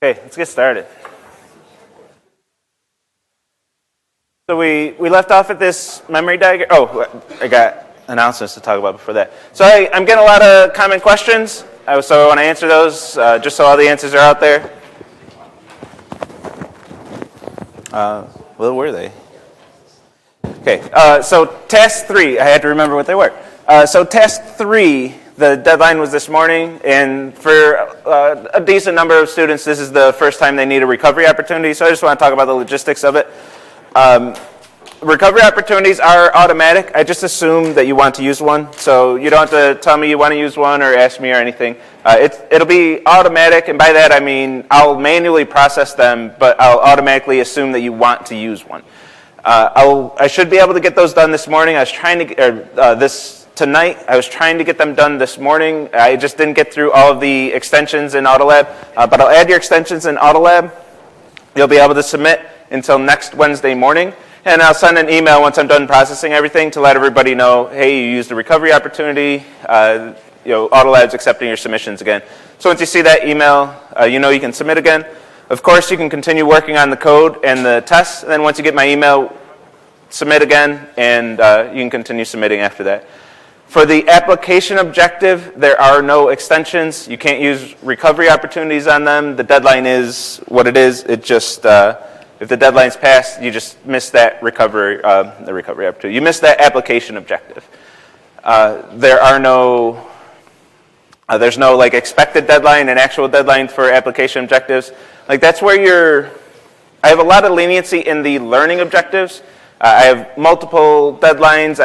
Okay, let's get started. So we left off at this memory diagram. Oh, I got announcements to talk about before that. So I'm getting a lot of common questions, so I want to answer those just so all the answers are out there. Well, were they? Okay, so task 3, I had to remember what they were. So task 3, the deadline was this morning, and for a decent number of students, this is the first time they need a recovery opportunity, so I just want to talk about the logistics of it. Recovery opportunities are automatic. I just assume that you want to use one, so you don't have to tell me you want to use one or ask me or anything. It'll be automatic, and by that I mean I'll manually process them, but I'll automatically assume that you want to use one. I should be able to get those done this morning. I was trying to tonight. I was trying to get them done this morning. I just didn't get through all of the extensions in Autolab, but I'll add your extensions in Autolab. You'll be able to submit until next Wednesday morning, and I'll send an email once I'm done processing everything to let everybody know, hey, you used the recovery opportunity. Autolab's accepting your submissions again. So once you see that email, you know you can submit again. Of course, you can continue working on the code and the tests, and then once you get my email, submit again, and you can continue submitting after that. For the application objective, there are no extensions. You can't use recovery opportunities on them. The deadline is what it is. It just, if the deadline's passed, you just miss that recovery opportunity. You miss that application objective. There's no like expected deadline and actual deadline for application objectives. Like that's where I have a lot of leniency in the learning objectives. I have multiple deadlines.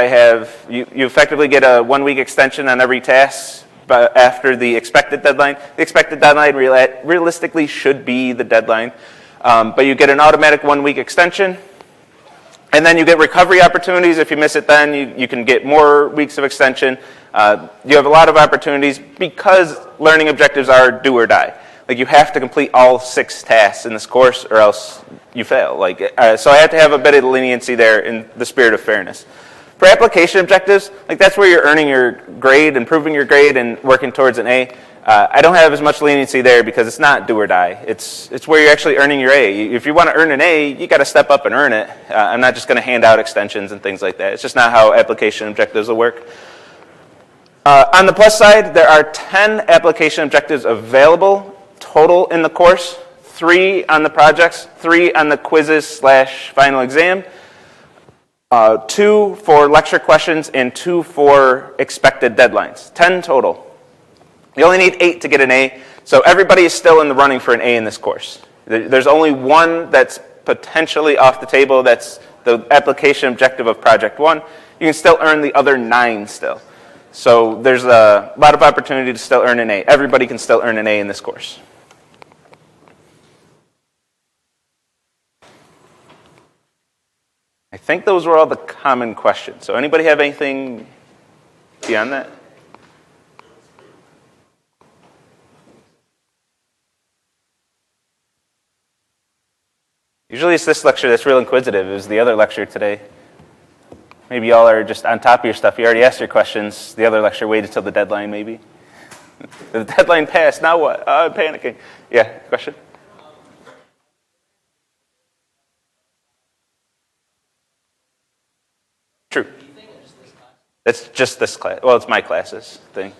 You effectively get a 1-week extension on every task but after the expected deadline. The expected deadline realistically should be the deadline, but you get an automatic 1-week extension. And then you get recovery opportunities. If you miss it then, you can get more weeks of extension. You have a lot of opportunities because learning objectives are do or die. Like you have to complete all 6 tasks in this course or else you fail. So I have to have a bit of leniency there in the spirit of fairness. For application objectives, like that's where you're earning your grade, improving your grade, and working towards an A. I don't have as much leniency there because it's not do or die. It's where you're actually earning your A. If you want to earn an A, you got to step up and earn it. I'm not just going to hand out extensions and things like that. It's just not how application objectives will work. On the plus side, there are 10 application objectives available total in the course, 3 on the projects, 3 on the quizzes/final exam, 2 for lecture questions, and 2 for expected deadlines. 10 total. You only need 8 to get an A, so everybody is still in the running for an A in this course. There's only one that's potentially off the table. That's the application objective of Project 1. You can still earn the other 9 still. So there's a lot of opportunity to still earn an A. Everybody can still earn an A in this course. I think those were all the common questions. So anybody have anything beyond that? Usually it's this lecture that's real inquisitive. It was the other lecture today. Maybe y'all are just on top of your stuff. You already asked your questions. The other lecture waited till the deadline, maybe. The deadline passed. Now what? I'm panicking. Yeah, question? True. It's just this class. Well, it's my classes thing.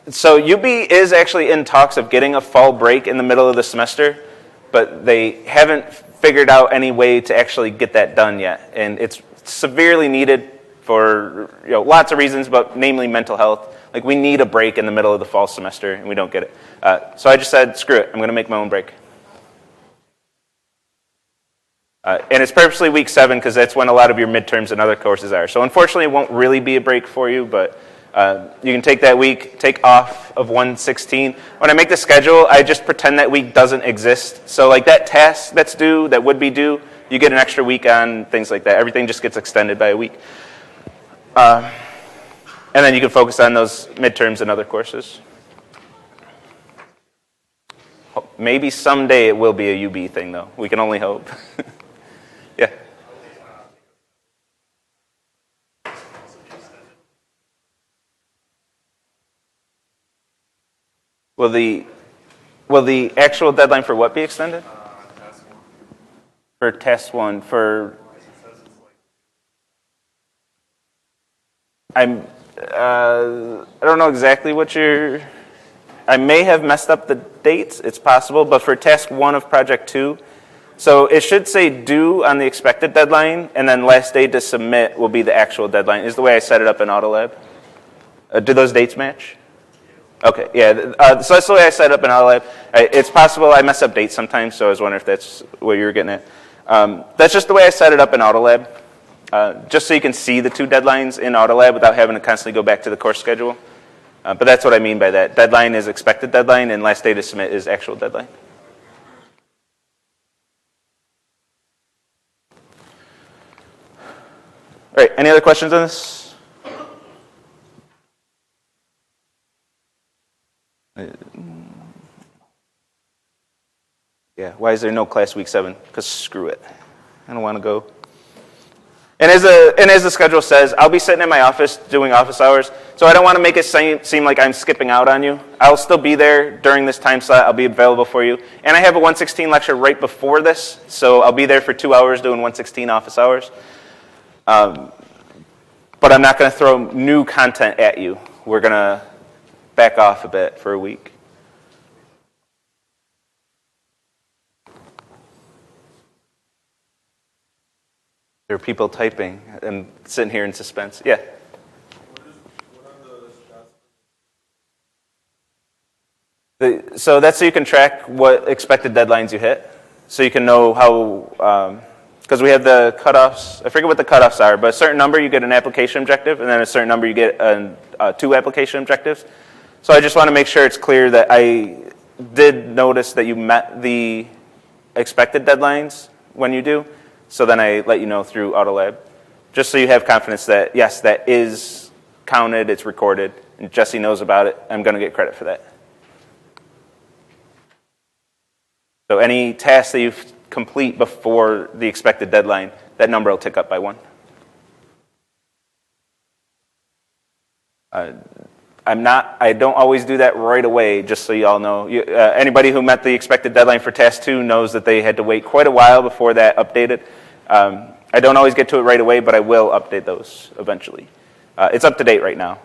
So UB is actually in talks of getting a fall break in the middle of the semester, but they haven't figured out any way to actually get that done yet. And it's severely needed for lots of reasons, but namely mental health. Like we need a break in the middle of the fall semester, and we don't get it. So I just said, screw it. I'm going to make my own break. And it's purposely week 7 because that's when a lot of your midterms and other courses are. So unfortunately, it won't really be a break for you, but you can take that week, take off of 1/16. When I make the schedule, I just pretend that week doesn't exist. So like that task that's due, that would be due, you get an extra week on, things like that. Everything just gets extended by a week. And then you can focus on those midterms and other courses. Maybe someday it will be a UB thing, though. We can only hope. Yeah. Well, Will the actual deadline for what be extended? Task 1. For task 1, for... I don't know exactly what you're... I may have messed up the dates, it's possible, but for task 1 of project 2, so it should say due on the expected deadline, and then last day to submit will be the actual deadline, is the way I set it up in Autolab. Do those dates match? Okay, yeah, so that's the way I set it up in Autolab. It's possible I mess up dates sometimes, so I was wondering if that's what you were getting at. That's just the way I set it up in Autolab, just so you can see the 2 deadlines in Autolab without having to constantly go back to the course schedule. But that's what I mean by that. Deadline is expected deadline, and last day to submit is actual deadline. All right, any other questions on this? Yeah, why is there no class week 7? Because screw it. I don't want to go. And as the schedule says, I'll be sitting in my office doing office hours, so I don't want to make it seem like I'm skipping out on you. I'll still be there during this time slot. I'll be available for you. And I have a 116 lecture right before this, so I'll be there for 2 hours doing 116 office hours. But I'm not going to throw new content at you. We're going to back off a bit for a week. There are people typing and sitting here in suspense. Yeah? So that's so you can track what expected deadlines you hit. So you can know how, because we have the cutoffs, I forget what the cutoffs are, but a certain number you get an application objective, and then a certain number you get 2 application objectives. So I just want to make sure it's clear that I did notice that you met the expected deadlines when you do. So then I let you know through Autolab, just so you have confidence that, yes, that is counted, it's recorded, and Jesse knows about it. I'm going to get credit for that. So any task that you complete before the expected deadline, that number will tick up by 1. I don't always do that right away, just so you all know. Anybody who met the expected deadline for task 2 knows that they had to wait quite a while before that updated. I don't always get to it right away, but I will update those eventually. It's up to date right now.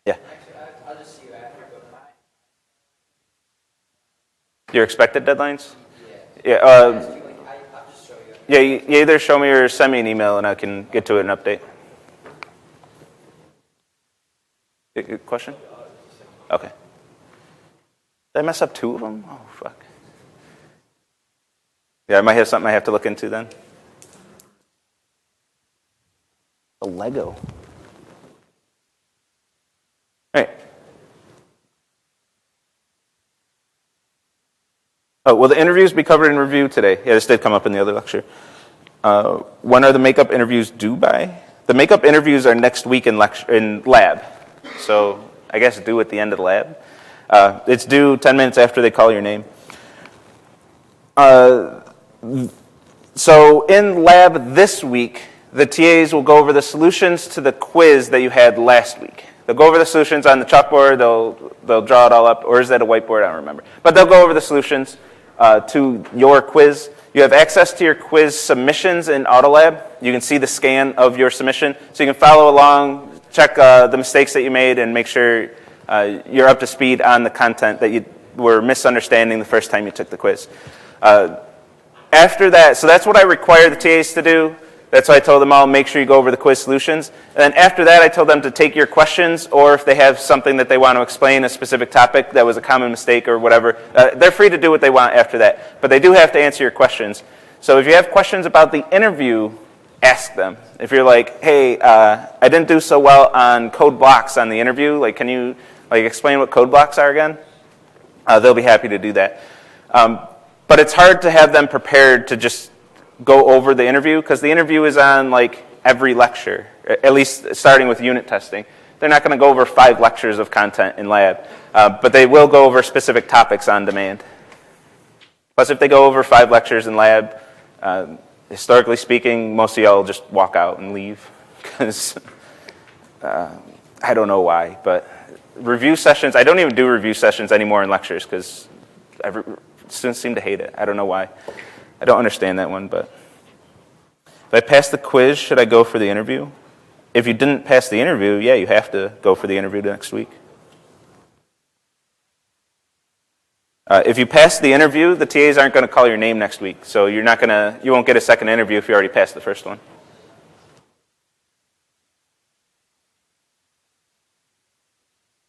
Yeah? Actually, I'll just see you after, but mine. Your expected deadlines? Yeah. Yeah. I'll just show you. Yeah, you either show me or send me an email and I can get to it and update. Good question? Okay. Did I mess up 2 of them? Oh, fuck. Yeah, I might have something I have to look into then. A Lego. All right. Oh, will the interviews be covered in review today? Yeah, this did come up in the other lecture. When are the makeup interviews due by? The makeup interviews are next week in lab. So I guess due at the end of the lab. It's due 10 minutes after they call your name. So in lab this week, the TAs will go over the solutions to the quiz that you had last week. They'll go over the solutions on the chalkboard. They'll draw it all up. Or is that a whiteboard? I don't remember. But they'll go over the solutions to your quiz. You have access to your quiz submissions in Autolab. You can see the scan of your submission. So you can follow along, check the mistakes that you made, and make sure you're up to speed on the content that you were misunderstanding the first time you took the quiz. After that, so that's what I require the TAs to do. That's why I told them all, make sure you go over the quiz solutions. And then after that, I told them to take your questions, or if they have something that they want to explain, a specific topic that was a common mistake or whatever, they're free to do what they want after that. But they do have to answer your questions. So if you have questions about the interview, ask them. If you're like, hey, I didn't do so well on code blocks on the interview, like, can you explain what code blocks are again? They'll be happy to do that. But it's hard to have them prepared to just go over the interview, because the interview is on every lecture, at least starting with unit testing. They're not going to go over 5 lectures of content in lab, but they will go over specific topics on demand. Plus, if they go over 5 lectures in lab, historically speaking, most of y'all just walk out and leave, because I don't know why, but review sessions, I don't even do review sessions anymore in lectures because students seem to hate it. I don't know why. I don't understand that one, but if I pass the quiz, should I go for the interview? If you didn't pass the interview, yeah, you have to go for the interview next week. If you pass the interview, the TAs aren't going to call your name next week, so you won't get a second interview if you already passed the first one.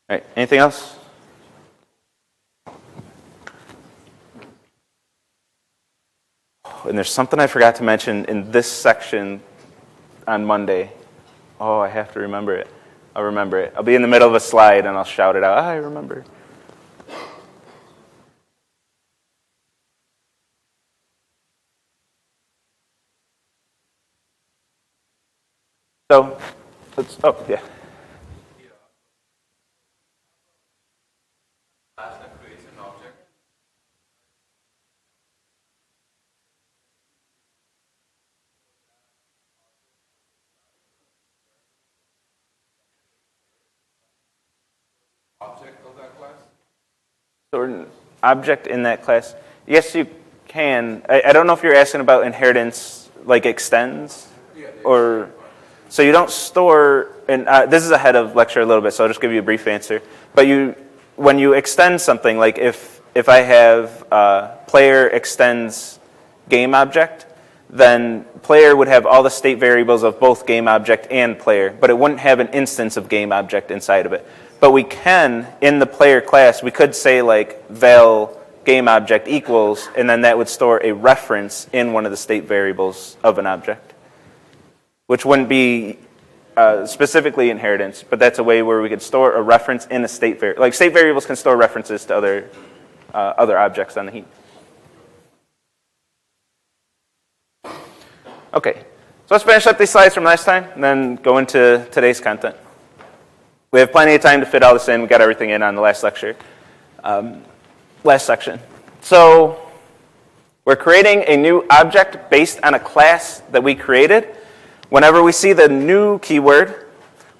All right, anything else? And there's something I forgot to mention in this section on Monday. Oh, I have to remember it. I'll remember it. I'll be in the middle of a slide and I'll shout it out. I remember. So, yeah. Object of that class? So an object in that class? Yes, you can. I don't know if you're asking about inheritance, like extends, or so you don't store. And this is ahead of lecture a little bit, so I'll just give you a brief answer. But when you extend something, like if I have player extends game object, then player would have all the state variables of both game object and player, but it wouldn't have an instance of game object inside of it. But we can, in the player class, we could say like val game object equals, and then that would store a reference in one of the state variables of an object, which wouldn't be specifically inheritance, but that's a way where we could store a reference in a state variable. Like state variables can store references to other objects on the heap. Okay, so let's finish up these slides from last time and then go into today's content. We have plenty of time to fit all this in. We got everything in on the last lecture, last section. So we're creating a new object based on a class that we created. Whenever we see the new keyword,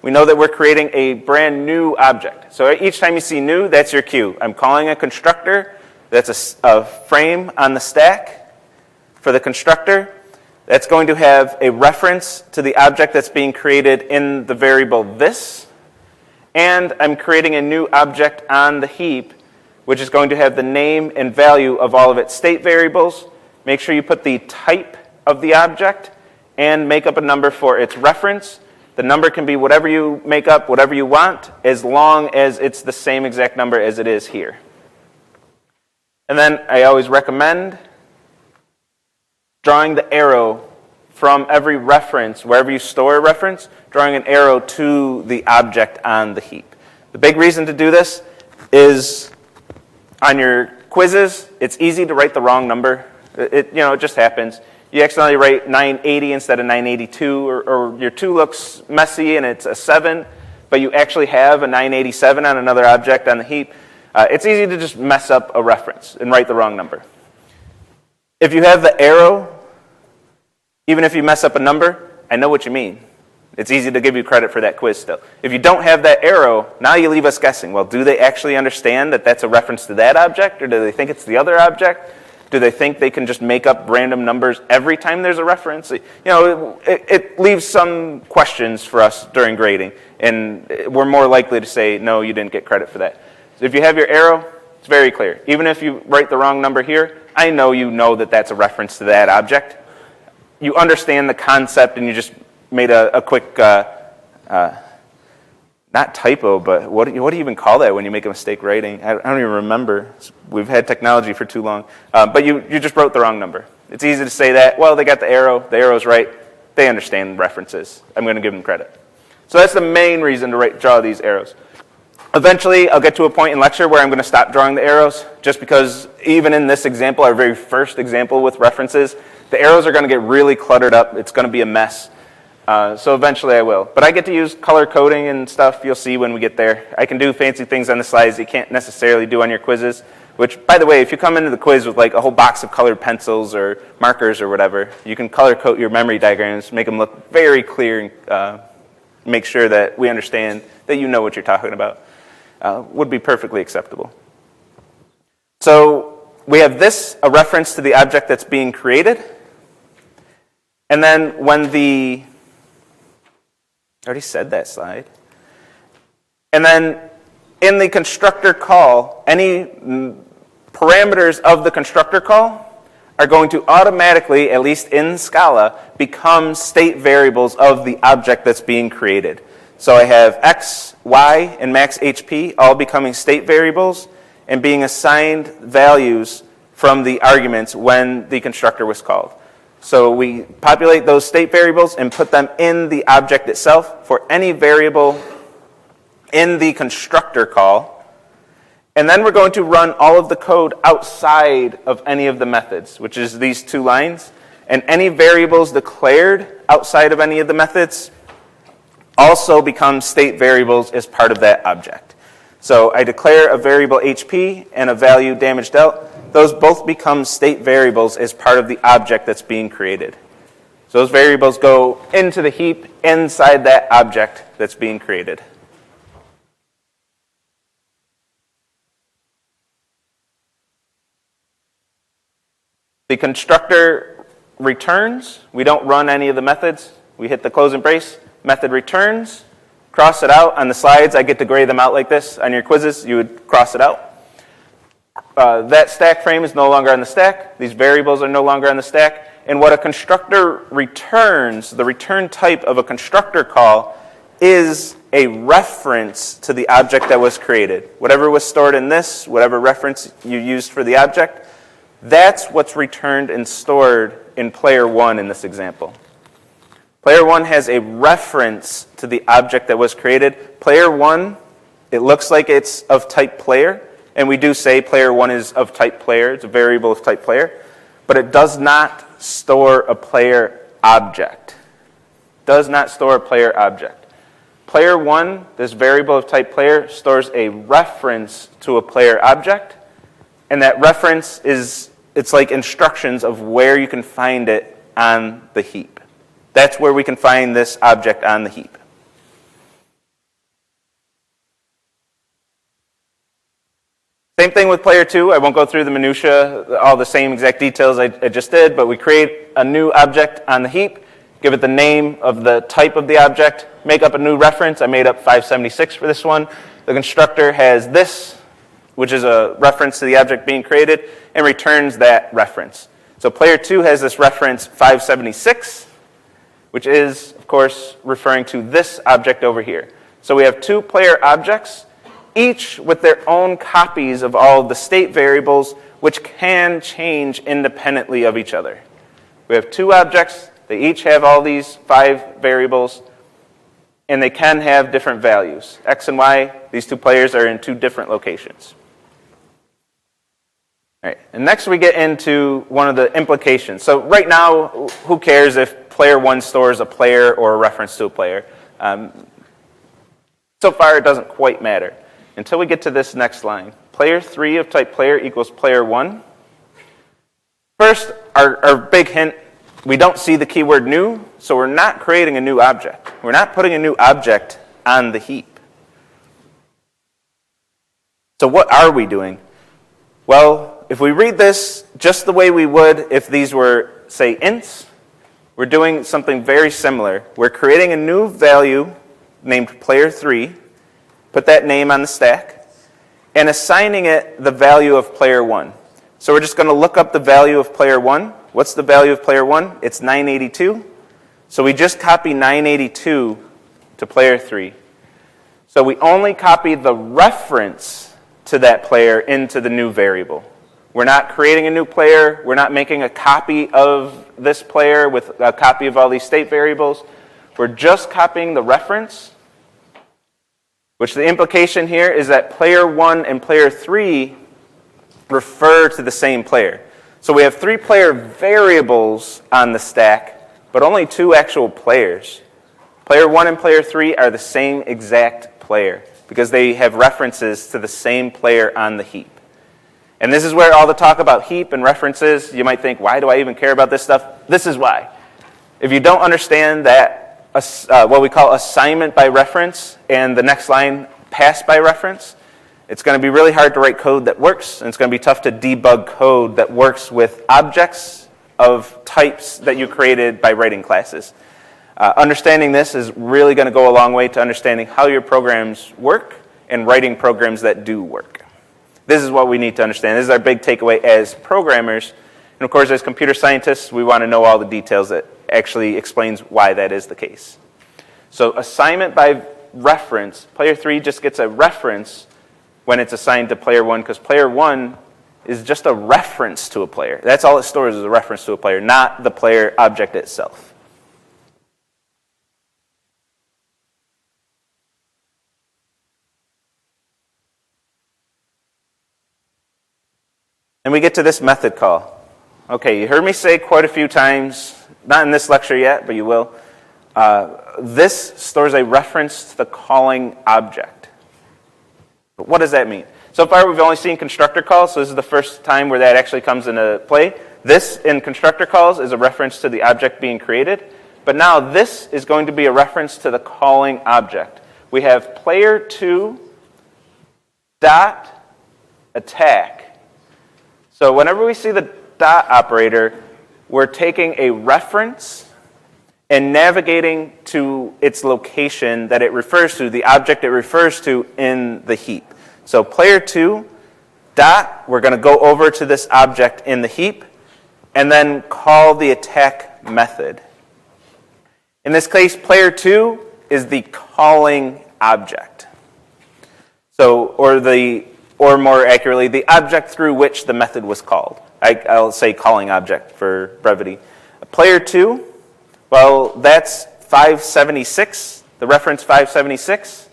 we know that we're creating a brand new object. So each time you see new, that's your cue. I'm calling a constructor. That's a frame on the stack for the constructor. That's going to have a reference to the object that's being created in the variable this. And I'm creating a new object on the heap, which is going to have the name and value of all of its state variables. Make sure you put the type of the object and make up a number for its reference. The number can be whatever you make up, whatever you want, as long as it's the same exact number as it is here. And then I always recommend drawing the arrow from every reference, wherever you store a reference, drawing an arrow to the object on the heap. The big reason to do this is on your quizzes, it's easy to write the wrong number. It just happens. You accidentally write 980 instead of 982, or your 2 looks messy and it's a 7, but you actually have a 987 on another object on the heap. It's easy to just mess up a reference and write the wrong number. If you have the arrow, even if you mess up a number, I know what you mean. It's easy to give you credit for that quiz still. If you don't have that arrow, now you leave us guessing. Well, do they actually understand that that's a reference to that object, or do they think it's the other object? Do they think they can just make up random numbers every time there's a reference? It leaves some questions for us during grading, and we're more likely to say, no, you didn't get credit for that. So if you have your arrow, it's very clear. Even if you write the wrong number here, I know you know that that's a reference to that object. You understand the concept, and you just made a quick, not typo, but what do you even call that when you make a mistake writing? I don't even remember. We've had technology for too long. But you just wrote the wrong number. It's easy to say that, well, they got the arrow's right. They understand references. I'm going to give them credit. So that's the main reason to draw these arrows. Eventually, I'll get to a point in lecture where I'm going to stop drawing the arrows, just because even in this example, our very first example with references, the arrows are going to get really cluttered up. It's going to be a mess. So eventually I will. But I get to use color coding and stuff. You'll see when we get there. I can do fancy things on the slides you can't necessarily do on your quizzes. Which, by the way, if you come into the quiz with like a whole box of colored pencils or markers or whatever, you can color code your memory diagrams, make them look very clear, and make sure that we understand that you know what you're talking about. would be perfectly acceptable. So we have this, a reference to the object that's being created. And then when I already said that slide. And then in the constructor call, any parameters of the constructor call are going to automatically, at least in Scala, become state variables of the object that's being created. So I have x, y, and max HP all becoming state variables and being assigned values from the arguments when the constructor was called. So we populate those state variables and put them in the object itself for any variable in the constructor call. And then we're going to run all of the code outside of any of the methods, which is these two lines. And any variables declared outside of any of the methods also become state variables as part of that object. So I declare a variable HP and a value damage dealt. Those both become state variables as part of the object that's being created. So those variables go into the heap inside that object that's being created. The constructor returns. We don't run any of the methods. We hit the close and brace. Method returns. Cross it out. On the slides, I get to grade them out like this. On your quizzes, you would cross it out. That stack frame is no longer on the stack. These variables are no longer on the stack. And what a constructor returns, the return type of a constructor call, is a reference to the object that was created. Whatever was stored in this, whatever reference you used for the object, that's what's returned and stored in player 1 in this example. Player 1 has a reference to the object that was created. Player 1, it looks like it's of type player, and we do say player 1 is of type player. It's a variable of type player, but it does not store a player object. Does not store a player object. Player 1, this variable of type player, stores a reference to a player object. And that reference it's like instructions of where you can find it on the heap. That's where we can find this object on the heap. Same thing with player 2. I won't go through the minutia, all the same exact details I just did, but we create a new object on the heap, give it the name of the type of the object, make up a new reference. I made up 576 for this one. The constructor has this, which is a reference to the object being created, and returns that reference. So player 2 has this reference 576, which is, of course, referring to this object over here. So we have two player objects, each with their own copies of all of the state variables, which can change independently of each other. We have two objects. They each have all these 5 variables, and they can have different values. X and Y, these two players are in 2 different locations. All right, and next we get into one of the implications. So right now, who cares if player 1 stores a player or a reference to a player? So far, it doesn't quite matter until we get to this next line. Player 3 of type player equals player 1. First, our big hint, we don't see the keyword new, so we're not creating a new object. We're not putting a new object on the heap. So what are we doing? Well, if we read this just the way we would if these were, say, ints, we're doing something very similar. We're creating a new value named player 3, put that name on the stack, and assigning it the value of player 1. So we're just going to look up the value of player 1. What's the value of player 1? It's 982. So we just copy 982 to player 3. So we only copy the reference to that player into the new variable. We're not creating a new player. We're not making a copy of this player with a copy of all these state variables. We're just copying the reference, which the implication here is that player 1 and player 3 refer to the same player. So we have 3 player variables on the stack, but only 2 actual players. Player 1 and player 3 are the same exact player because they have references to the same player on the heap. And this is where all the talk about heap and references, you might think, why do I even care about this stuff? This is why. If you don't understand that what we call assignment by reference and the next line, pass by reference, It's going to be really hard to write code that works, and it's going to be tough to debug code that works with objects of types that you created by writing classes. Understanding this is really going to go a long way to understanding how your programs work and writing programs that do work. This is what we need to understand. This is our big takeaway as programmers. And of course, as computer scientists, we want to know all the details that actually explains why that is the case. So assignment by reference, player 3 just gets a reference when it's assigned to player 1, because player 1 is just a reference to a player. That's all it stores, is a reference to a player, not the player object itself. And we get to this method call. Okay, you heard me say quite a few times, not in this lecture yet, but you will, this stores a reference to the calling object. But what does that mean? So far, we've only seen constructor calls, so this is the first time where that actually comes into play. This, in constructor calls, is a reference to the object being created. But now this is going to be a reference to the calling object. We have player 2 dot attack. So whenever we see the dot operator, we're taking a reference and navigating to its location that it refers to, the object it refers to in the heap. So player 2 dot, we're going to go over to this object in the heap and then call the attack method. In this case, player 2 is the calling object. So, or more accurately, the object through which the method was called. I'll say calling object for brevity. Player 2, well, that's 576, the reference 576.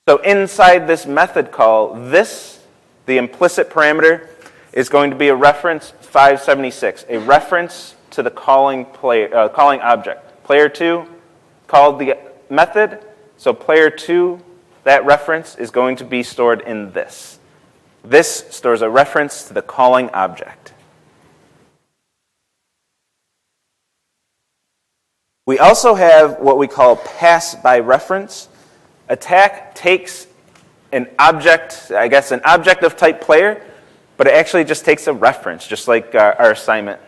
So inside this method call, this, the implicit parameter, is going to be a reference 576, a reference to the calling object. Player 2 called the method, so player 2, that reference is going to be stored in this. This stores a reference to the calling object. We also have what we call pass by reference. Attack takes an object, I guess an object of type player, but it actually just takes a reference, just like our assignment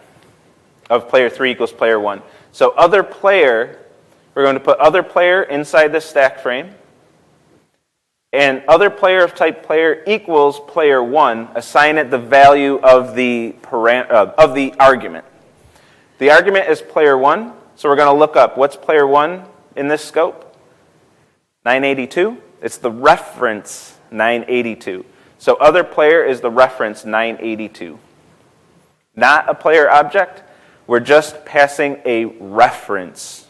of player 3 equals player 1. So other player, we're going to put other player inside this stack frame, and other player of type player equals player 1, assign it the value of the argument. The argument is player 1, so we're going to look up what's player 1 in this scope. 982. It's the reference 982. So other player is the reference 982. Not a player object. We're just passing a reference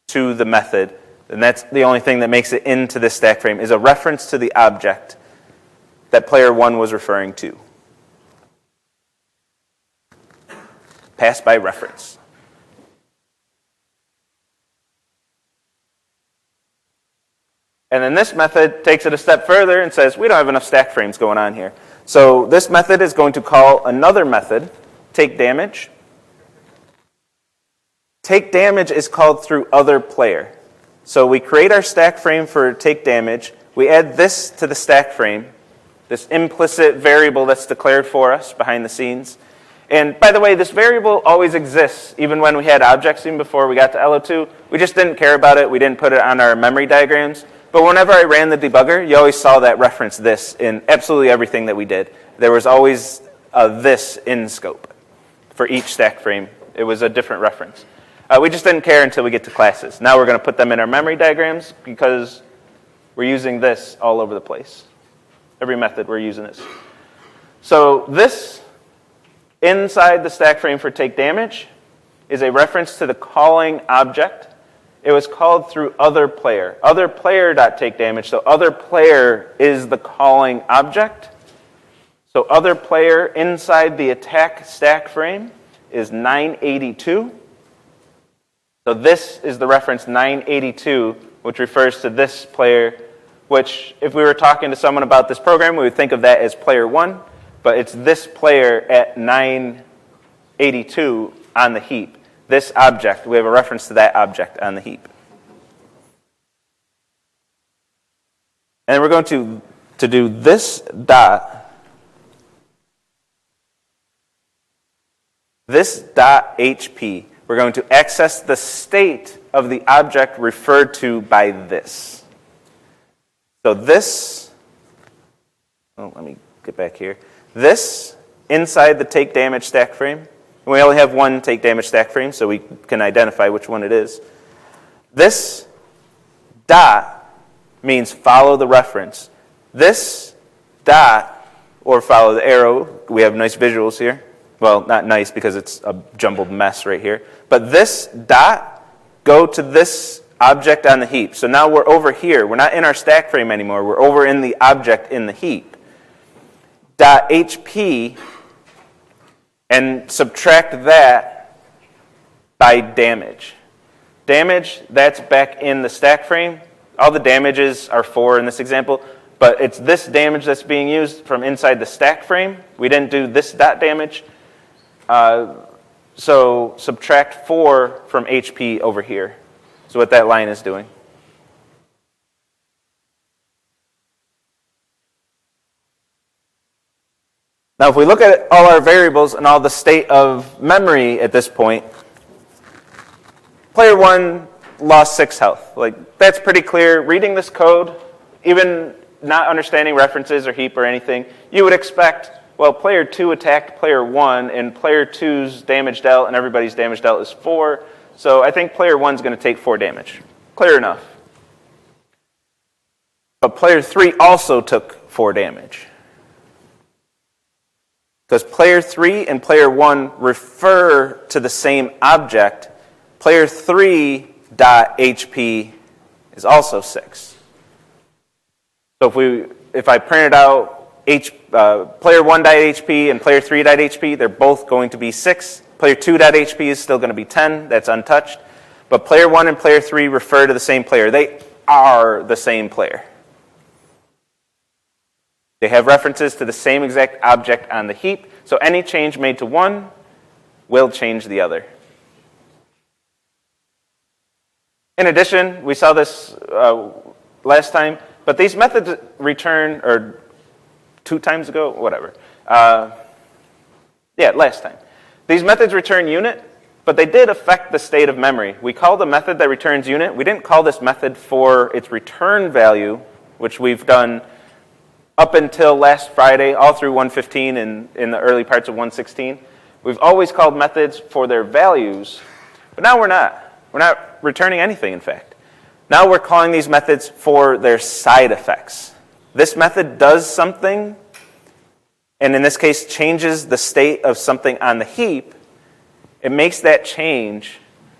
to the method. And that's the only thing that makes it into this stack frame, is a reference to the object that player 1 was referring to. Pass by reference. And then this method takes it a step further and says, we don't have enough stack frames going on here. So this method is going to call another method, take damage. Take damage is called through other player. So we create our stack frame for take damage. We add this to the stack frame, this implicit variable that's declared for us behind the scenes. And by the way, this variable always exists, even when we had objects, even before we got to LO2. We just didn't care about it. We didn't put it on our memory diagrams. But whenever I ran the debugger, you always saw that reference this in absolutely everything that we did. There was always a this in scope for each stack frame. It was a different reference. We just didn't care until we get to classes. Now we're going to put them in our memory diagrams because we're using this all over the place. Every method we're using this. So this inside the stack frame for take damage is a reference to the calling object. It was called through other player. Other player.take damage. So other player is the calling object. So other player inside the attack stack frame is 982. So this is the reference 982, which refers to this player, which if we were talking to someone about this program, we would think of that as player 1, but it's this player at 982 on the heap. This object, we have a reference to that object on the heap. And we're going to do this dot HP. We're going to access the state of the object referred to by this. So this, let me get back here. This inside the take damage stack frame, and we only have one take damage stack frame, so we can identify which one it is. This dot means follow the reference. This dot, or follow the arrow, we have nice visuals here. Well, not nice because it's a jumbled mess right here. But this dot, go to this object on the heap. So now we're over here. We're not in our stack frame anymore. We're over in the object in the heap. Dot HP, and subtract that by damage. Damage, that's back in the stack frame. All the damages are 4 in this example, but it's this damage that's being used from inside the stack frame. We didn't do this dot damage. So subtract 4 from HP over here. So what that line is doing. Now if we look at all our variables and all the state of memory at this point, player 1 lost 6 health. Like, that's pretty clear. Reading this code, even not understanding references or heap or anything, you would expect, well, player 2 attacked player 1, and player 2's damage dealt and everybody's damage dealt is 4. So I think player 1's going to take 4 damage. Clear enough. But player 3 also took 4 damage. Because player 3 and player 1 refer to the same object, player 3 dot HP is also 6. So if I printed out player 1 dot HP and player 3 dot HP, they're both going to be 6. Player 2 dot HP is still going to be 10. That's untouched. But player 1 and player 3 refer to the same player. They are the same player. They have references to the same exact object on the heap, so any change made to one will change the other. In addition, we saw this last time, but these methods return, or 2 times ago, whatever. Last time. These methods return unit, but they did affect the state of memory. We call the method that returns unit. We didn't call this method for its return value, which we've done up until last Friday, all through 115 and in the early parts of 116. We've always called methods for their values, but now we're not. We're not returning anything, in fact. Now we're calling these methods for their side effects. This method does something, and in this case changes the state of something on the heap. It makes that change,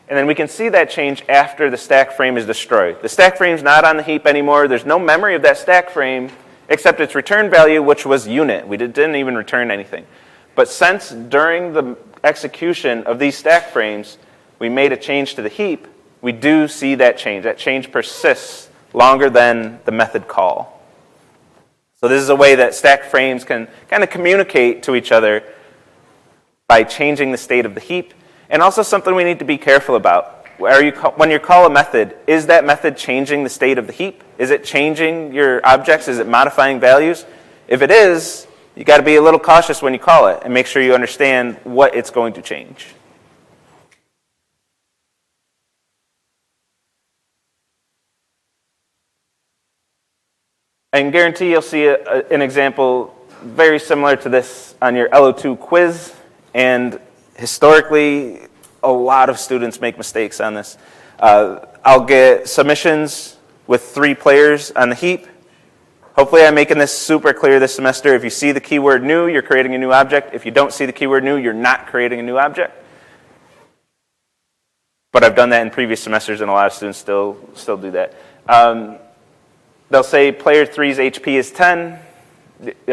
and then we can see that change after the stack frame is destroyed. The stack frame's not on the heap anymore. There's no memory of that stack frame, except its return value, which was unit. We didn't even return anything. But since during the execution of these stack frames, we made a change to the heap, we do see that change. That change persists longer than the method call. So this is a way that stack frames can kind of communicate to each other by changing the state of the heap. And also something we need to be careful about. When you call a method, is that method changing the state of the heap? Is it changing your objects? Is it modifying values? If it is, you got to be a little cautious when you call it and make sure you understand what it's going to change. I can guarantee you'll see an example very similar to this on your LO2 quiz, and historically, a lot of students make mistakes on this. I'll get submissions with 3 players on the heap. Hopefully I'm making this super clear this semester. If you see the keyword new, you're creating a new object. If you don't see the keyword new, you're not creating a new object. But I've done that in previous semesters, and a lot of students still do that. They'll say player 3's HP is 10.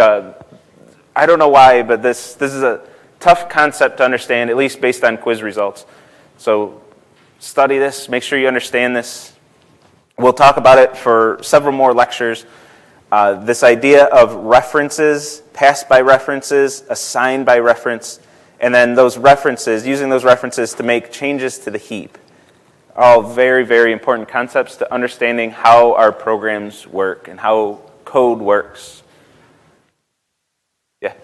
I don't know why, but this is a tough concept to understand, at least based on quiz results. So study this, make sure you understand this. We'll talk about it for several more lectures. This idea of references, passed by references, assigned by reference, and then those references, using those references to make changes to the heap. all very, very important concepts to understanding how our programs work and how code works. Yeah.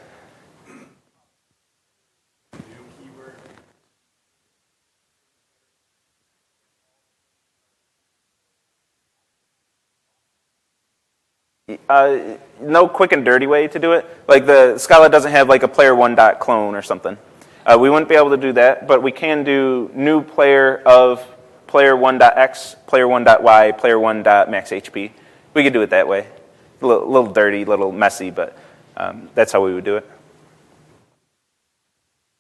No quick and dirty way to do it. Like the Scala doesn't have like a player1.clone or something. We wouldn't be able to do that, but we can do new player of player1.x, player1.y, player1.maxHP. We could do it that way. A little dirty, a little messy, but that's how we would do it.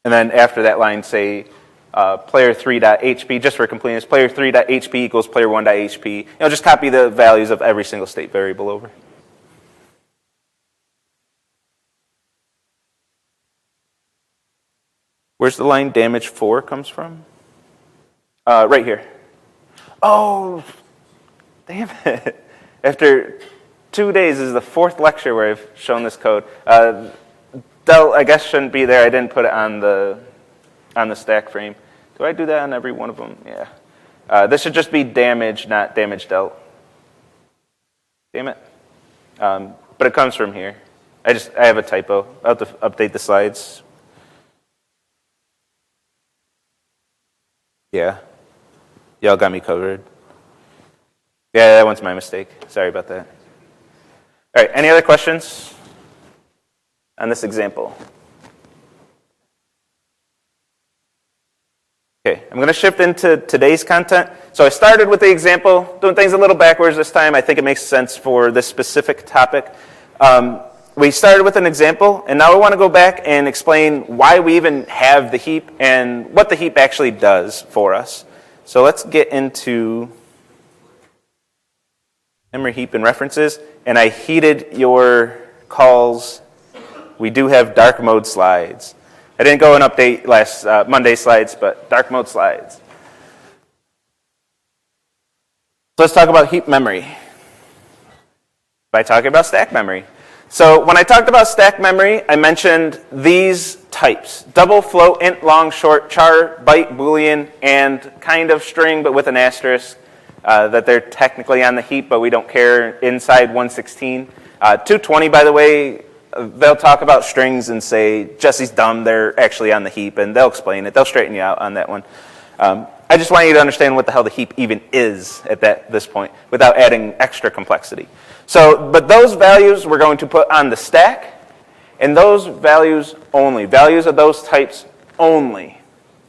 And then after that line, say player3.hp, just for completeness, player3.hp equals player1.hp. Just copy the values of every single state variable over. Where's the line damage 4 comes from? Right here. Oh, damn it. After 2 days, this is the 4th lecture where I've shown this code. Del, I guess, shouldn't be there. I didn't put it on the stack frame. Do I do that on every one of them? Yeah. This should just be damage, not damage dealt. Damn it. But it comes from here. I have a typo. I'll have to update the slides. Yeah. Y'all got me covered. Yeah, that one's my mistake. Sorry about that. All right, any other questions on this example? Okay, I'm going to shift into today's content. So I started with the example, doing things a little backwards this time. I think it makes sense for this specific topic. We started with an example, and now I want to go back and explain why we even have the heap and what the heap actually does for us. So let's get into memory heap and references, and I heeded your calls. We do have dark mode slides. I didn't go and update last Monday's slides, but dark mode slides. So let's talk about heap memory by talking about stack memory. So when I talked about stack memory, I mentioned these types: double, float, int, long, short, char, byte, boolean, and kind of string, but with an asterisk, that they're technically on the heap, but we don't care, inside 116. 220, by the way, they'll talk about strings and say, Jesse's dumb, they're actually on the heap, and they'll explain it. They'll straighten you out on that one. I just want you to understand what the hell the heap even is at this point, without adding extra complexity. So, but those values we're going to put on the stack, and those values only, values of those types only,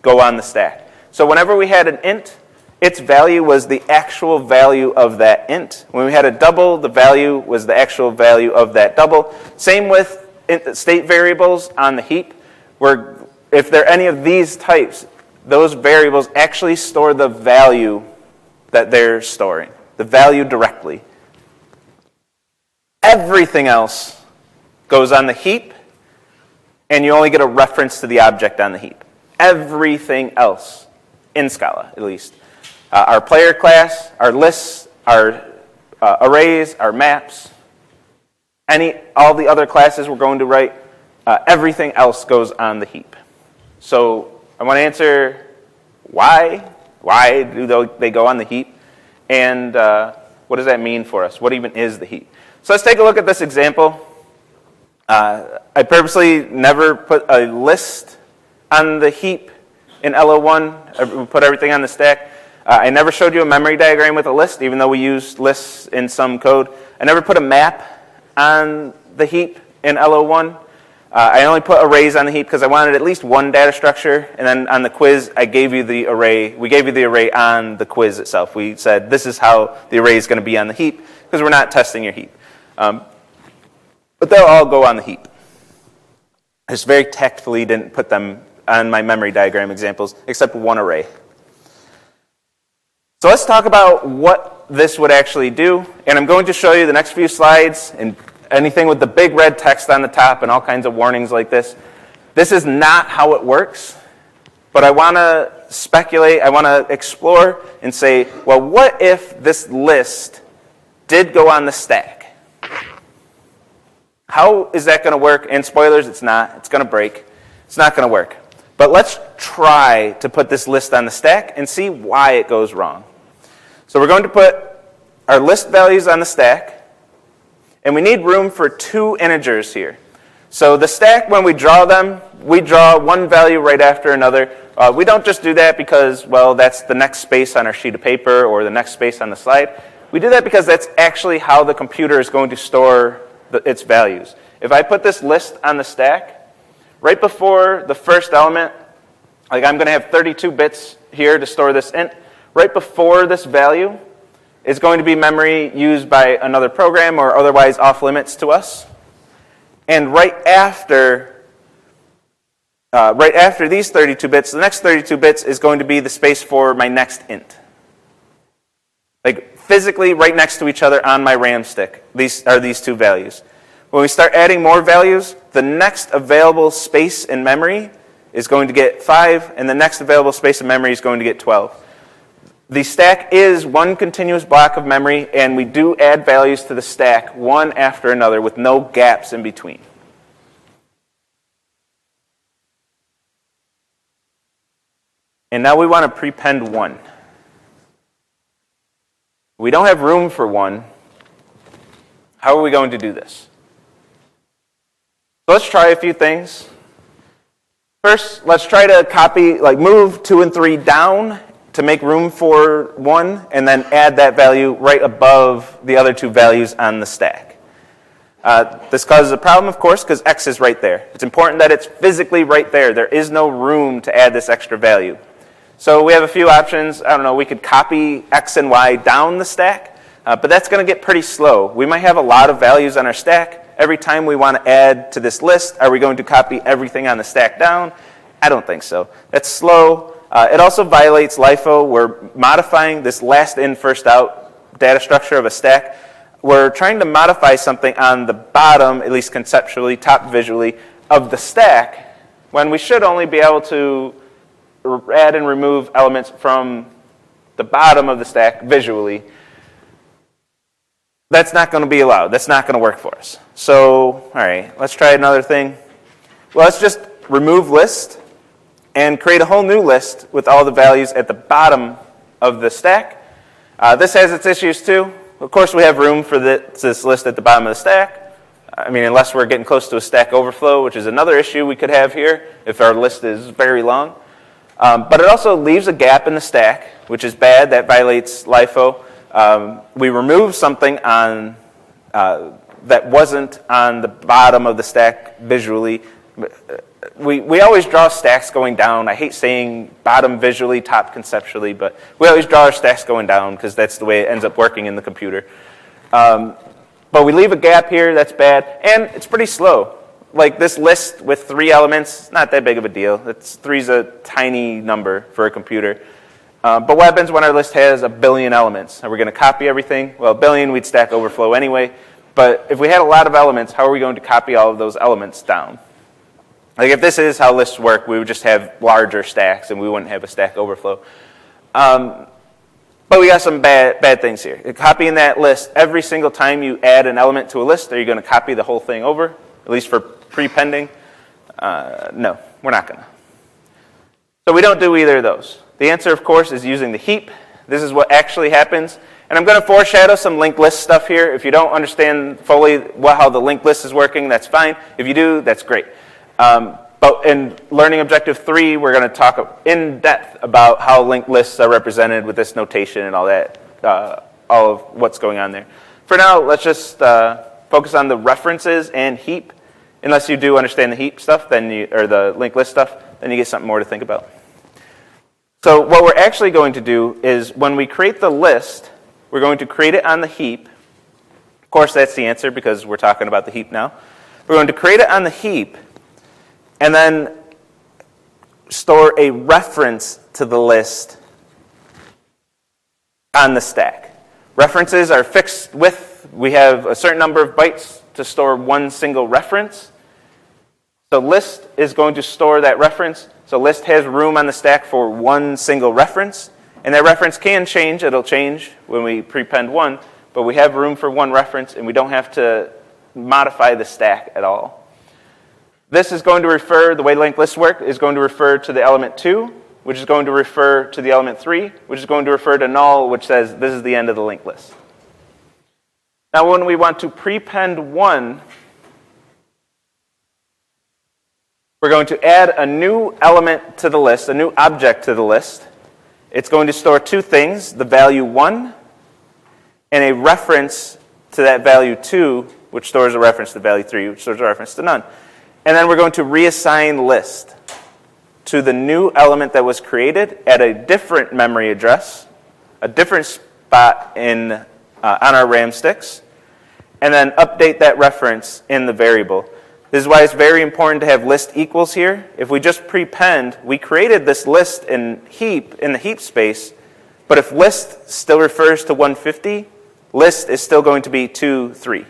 go on the stack. So whenever we had an int, its value was the actual value of that int. When we had a double, the value was the actual value of that double. Same with state variables on the heap, where if there are any of these types, those variables actually store the value that they're storing, the value directly. Everything else goes on the heap, and you only get a reference to the object on the heap. Everything else, in Scala at least. Our player class, our lists, our arrays, our maps, all the other classes we're going to write, everything else goes on the heap. So I want to answer why. Why do they go on the heap? And what does that mean for us? What even is the heap? So let's take a look at this example. I purposely never put a list on the heap in LO1. I put everything on the stack. I never showed you a memory diagram with a list, even though we use lists in some code. I never put a map on the heap in LO1. I only put arrays on the heap because I wanted at least one data structure, and then on the quiz, I gave you the array. We gave you the array on the quiz itself. We said this is how the array is going to be on the heap because we're not testing your heap. But they'll all go on the heap. I just very tactfully didn't put them on my memory diagram examples, except one array. So let's talk about what this would actually do, and I'm going to show you the next few slides, and anything with the big red text on the top and all kinds of warnings like this. This is not how it works, but I want to speculate, I want to explore and say, well, what if this list did go on the stack? How is that going to work? And spoilers, it's not. It's going to break. It's not going to work. But let's try to put this list on the stack and see why it goes wrong. So we're going to put our list values on the stack, and we need room for 2 integers here. So the stack, when we draw them, we draw one value right after another. We don't just do that because, well, that's the next space on our sheet of paper or the next space on the slide. We do that because that's actually how the computer is going to store its values. If I put this list on the stack, right before the first element, like I'm going to have 32 bits here to store this int, right before this value is going to be memory used by another program or otherwise off limits to us. And right after these 32 bits, the next 32 bits is going to be the space for my next int. Like physically right next to each other on my RAM stick. These are these 2 values. When we start adding more values, the next available space in memory is going to get 5, and the next available space in memory is going to get 12. The stack is one continuous block of memory, and we do add values to the stack one after another with no gaps in between. And now we want to prepend 1. We don't have room for 1. How are we going to do this? So let's try a few things. First, let's try to move 2 and 3 down to make room for 1, and then add that value right above the other 2 values on the stack. This causes a problem, of course, because x is right there. It's important that it's physically right there. There is no room to add this extra value. So we have a few options. I don't know, we could copy x and y down the stack, but that's going to get pretty slow. We might have a lot of values on our stack. Every time we want to add to this list, are we going to copy everything on the stack down? I don't think so. That's slow. It also violates LIFO. We're modifying this last in, first out data structure of a stack. We're trying to modify something on the bottom, at least conceptually, top visually, of the stack, when we should only be able to add and remove elements from the bottom of the stack visually. That's not going to be allowed. That's not going to work for us. So, all right, let's try another thing. Well, let's just remove list and create a whole new list with all the values at the bottom of the stack. This has its issues too. Of course, we have room for this list at the bottom of the stack. I mean, unless we're getting close to a stack overflow, which is another issue we could have here if our list is very long. But it also leaves a gap in the stack, which is bad. That violates LIFO. We remove something on that wasn't on the bottom of the stack visually. We always draw stacks going down. I hate saying bottom visually, top conceptually, but we always draw our stacks going down because that's the way it ends up working in the computer. But we leave a gap here, that's bad, and it's pretty slow. Like this list with 3 elements, not that big of a deal. 3's a tiny number for a computer. But what happens when our list has 1 billion elements? Are we going to copy everything? Well, 1 billion, we'd Stack Overflow anyway. But if we had a lot of elements, how are we going to copy all of those elements down? Like if this is how lists work, we would just have larger stacks and we wouldn't have a Stack Overflow. But we got some bad things here. Copying that list, every single time you add an element to a list, are you going to copy the whole thing over? At least for prepending? No, we're not going to. So we don't do either of those. The answer, of course, is using the heap. This is what actually happens. And I'm going to foreshadow some linked list stuff here. If you don't understand fully how the linked list is working, that's fine. If you do, that's great. But in Learning Objective 3, we're going to talk in depth about how linked lists are represented with this notation and all that, all of what's going on there. For now, let's just focus on the references and heap. Unless you do understand the heap stuff, or the linked list stuff, then you get something more to think about. So what we're actually going to do is when we create the list, we're going to create it on the heap. Of course, that's the answer because we're talking about the heap now. We're going to create it on the heap and then store a reference to the list on the stack. References are fixed width. We have a certain number of bytes to store one single reference. So list is going to store that reference. So list has room on the stack for one single reference. And that reference can change. It'll change when we prepend 1. But we have room for one reference, and we don't have to modify the stack at all. This is going to refer, the way linked lists work, is going to refer to the element 2, which is going to refer to the element 3, which is going to refer to null, which says this is the end of the linked list. Now when we want to prepend 1, we're going to add a new element to the list, a new object to the list. It's going to store two things, the value 1 and a reference to that value 2, which stores a reference to value 3, which stores a reference to none. And then we're going to reassign list to the new element that was created at a different memory address, a different spot on our RAM sticks, and then update that reference in the variable. This is why it's very important to have list equals here. If we just prepend, we created this list in the heap space, but if list still refers to 150, list is still going to be 2, 3.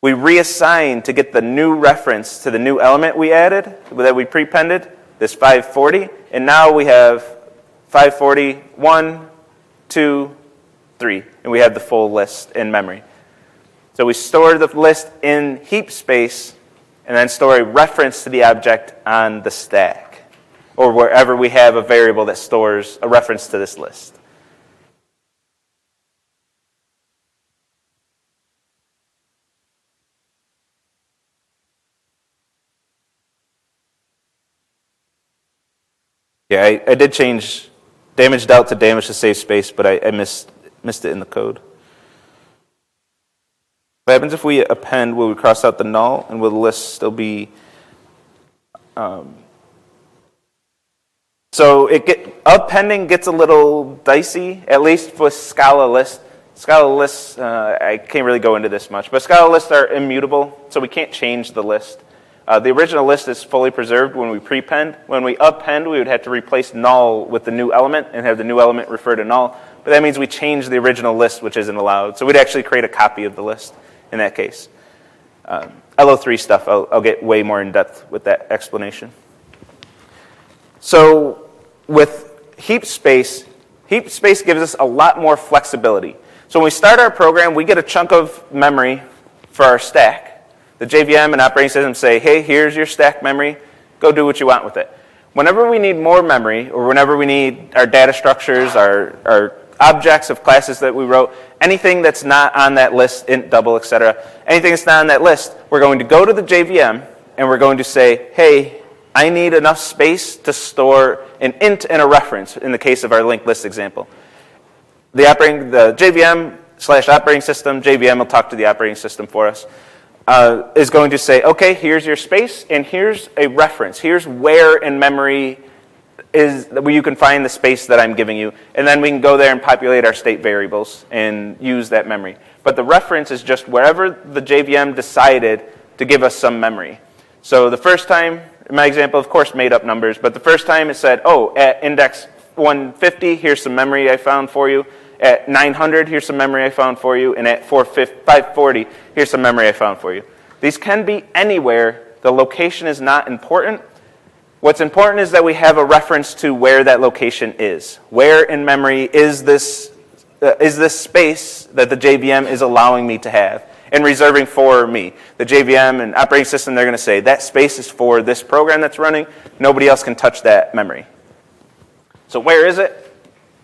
We reassign to get the new reference to the new element we added, that we prepended, this 540, and now we have 540, 1, 2, 3, and we have the full list in memory. So we store the list in heap space and then store a reference to the object on the stack, or wherever we have a variable that stores a reference to this list. Yeah, I did change damage dealt to damage to save space, but I missed it in the code. What happens if we append? Will we cross out the null, and will the list still be? So appending gets a little dicey, at least with Scala lists. Scala lists, I can't really go into this much, but Scala lists are immutable, so we can't change the list. The original list is fully preserved when we prepend. When we append, we would have to replace null with the new element and have the new element refer to null. But that means we change the original list, which isn't allowed. So we'd actually create a copy of the list in that case. LO3 stuff, I'll get way more in depth with that explanation. So with heap space gives us a lot more flexibility. So when we start our program, we get a chunk of memory for our stack. The JVM and operating system say, hey, here's your stack memory. Go do what you want with it. Whenever we need more memory, or whenever we need our data structures, our objects of classes that we wrote, anything that's not on that list, int, double, etc., anything that's not on that list, we're going to go to the JVM and we're going to say, hey, I need enough space to store an int and a reference in the case of our linked list example. The JVM/operating system, JVM will talk to the operating system for us, is going to say, okay, here's your space, and here's a reference. Here's where in memory is where you can find the space that I'm giving you, and then we can go there and populate our state variables and use that memory. But the reference is just wherever the JVM decided to give us some memory. So the first time, in my example, of course, made up numbers, but the first time it said, oh, at index 150, here's some memory I found for you. At 900, here's some memory I found for you. And at 540, here's some memory I found for you. These can be anywhere. The location is not important. What's important is that we have a reference to where that location is. Where in memory is this space that the JVM is allowing me to have and reserving for me? The JVM and operating system, they're going to say, that space is for this program that's running. Nobody else can touch that memory. So where is it?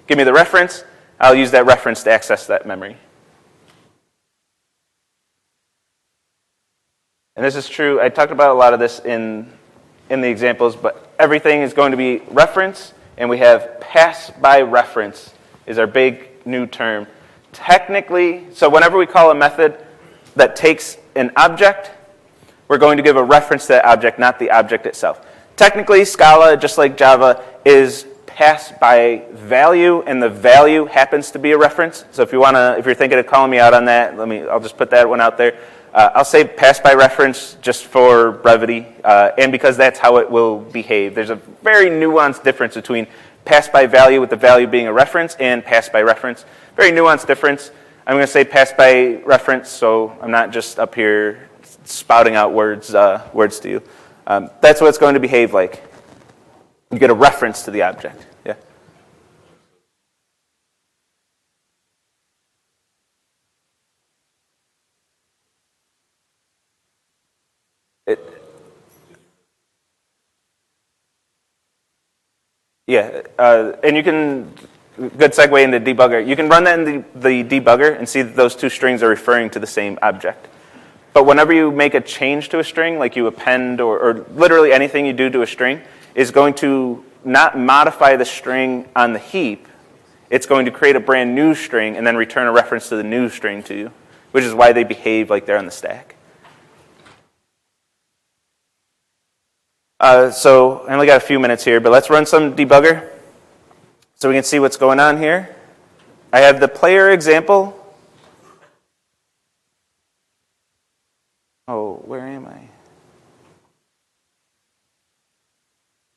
Give me the reference. I'll use that reference to access that memory. And this is true. I talked about a lot of this in the examples, but everything is going to be reference, and we have pass by reference is our big new term. Technically, so whenever we call a method that takes an object, we're going to give a reference to that object, not the object itself. Technically, Scala, just like Java, is pass by value, and the value happens to be a reference. So if you're thinking of calling me out on that, I'll just put that one out there. I'll say pass by reference just for brevity, and because that's how it will behave. There's a very nuanced difference between pass by value with the value being a reference and pass by reference. Very nuanced difference. I'm going to say pass by reference, so I'm not just up here spouting out words to you. That's what it's going to behave like. You get a reference to the object. Yeah. Yeah, and you can, good segue into debugger. You can run that in the debugger and see that those two strings are referring to the same object. But whenever you make a change to a string, like you append or literally anything you do to a string, is going to not modify the string on the heap. It's going to create a brand new string and then return a reference to the new string to you, which is why they behave like they're on the stack. So I only got a few minutes here, but let's run some debugger so we can see what's going on here. I have the player example. Oh, where am I?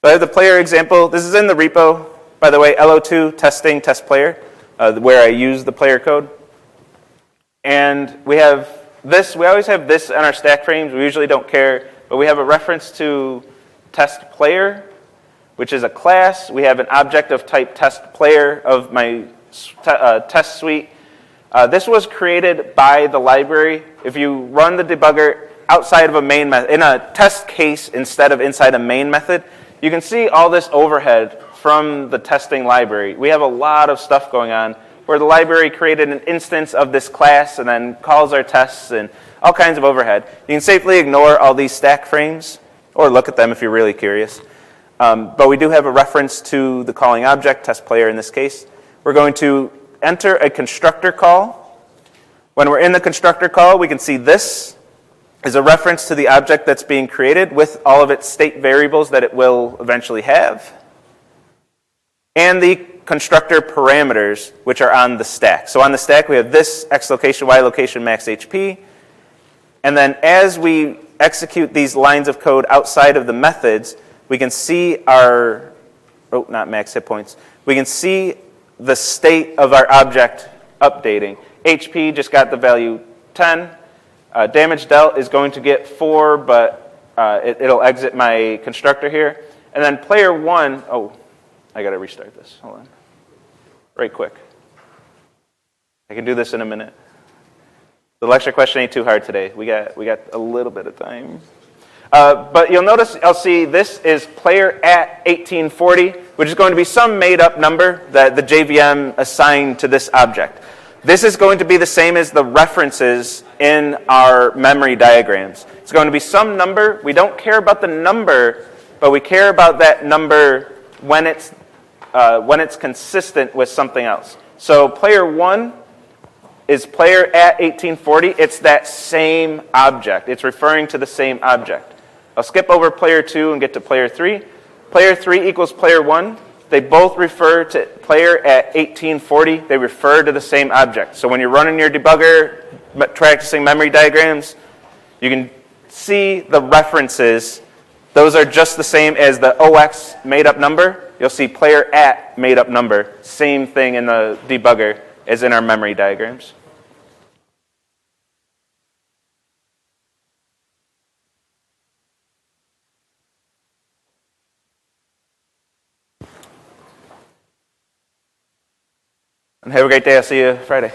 So I have the player example. This is in the repo, by the way, LO2 testing test player, where I use the player code. And we have this. We always have this on our stack frames. We usually don't care, but we have a reference to test player, which is a class. We have an object of type test player of my test suite. This was created by the library. If you run the debugger outside of a main method, in a test case instead of inside a main method, you can see all this overhead from the testing library. We have a lot of stuff going on where the library created an instance of this class and then calls our tests and all kinds of overhead. You can safely ignore all these stack frames or look at them if you're really curious. But we do have a reference to the calling object, test player in this case. We're going to enter a constructor call. When we're in the constructor call, we can see this is a reference to the object that's being created with all of its state variables that it will eventually have, and the constructor parameters, which are on the stack. So on the stack, we have this X location, Y location, max HP. And then as we execute these lines of code outside of the methods, we can see our, not max hit points. We can see the state of our object updating. HP just got the value 10. Damage dealt is going to get 4, but it'll exit my constructor here. And then player 1, I got to restart this. Hold on. Right quick. I can do this in a minute. The lecture question ain't too hard today. We got a little bit of time. But you'll notice, I'll see this is player at 1840, which is going to be some made-up number that the JVM assigned to this object. This is going to be the same as the references in our memory diagrams. It's going to be some number. We don't care about the number, but we care about that number when it's consistent with something else. So player 1 is player at 1840. It's that same object. It's referring to the same object. I'll skip over player 2 and get to player 3. Player 3 equals player 1. They both refer to player at 1840. They refer to the same object. So when you're running your debugger, practicing memory diagrams, you can see the references. Those are just the same as the OX made-up number. You'll see player at made-up number. Same thing in the debugger as in our memory diagrams. And have a great day. I'll see you Friday.